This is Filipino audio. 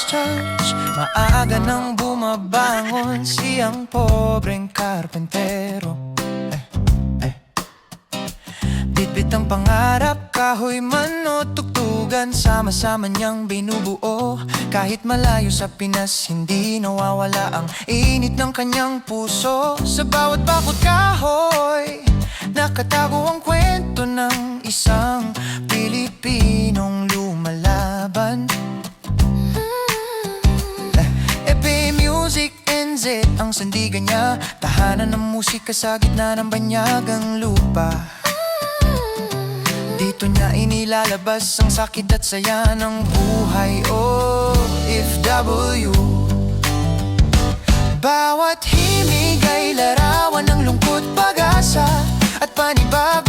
church. Maaga nang bumabangon siyang pobreng karpentero. Bitbit ang pangarap, kahoy man o tugtugan, sama-sama niyang binubuo. Kahit malayo sa Pinas, hindi nawawala ang init ng kanyang puso. Sa bawat bakod kahoy, nakatago ang kwento ng isang Pilipinong lumalaban. EP Music NZ ang sandigan niya, tahanan ng musika sa gitna ng banyagang lupa. Dito niya inilalabas ang sakit at saya ng buhay OFW. Bawat himig ay larawan ng lungkot, pag-asa at panibago.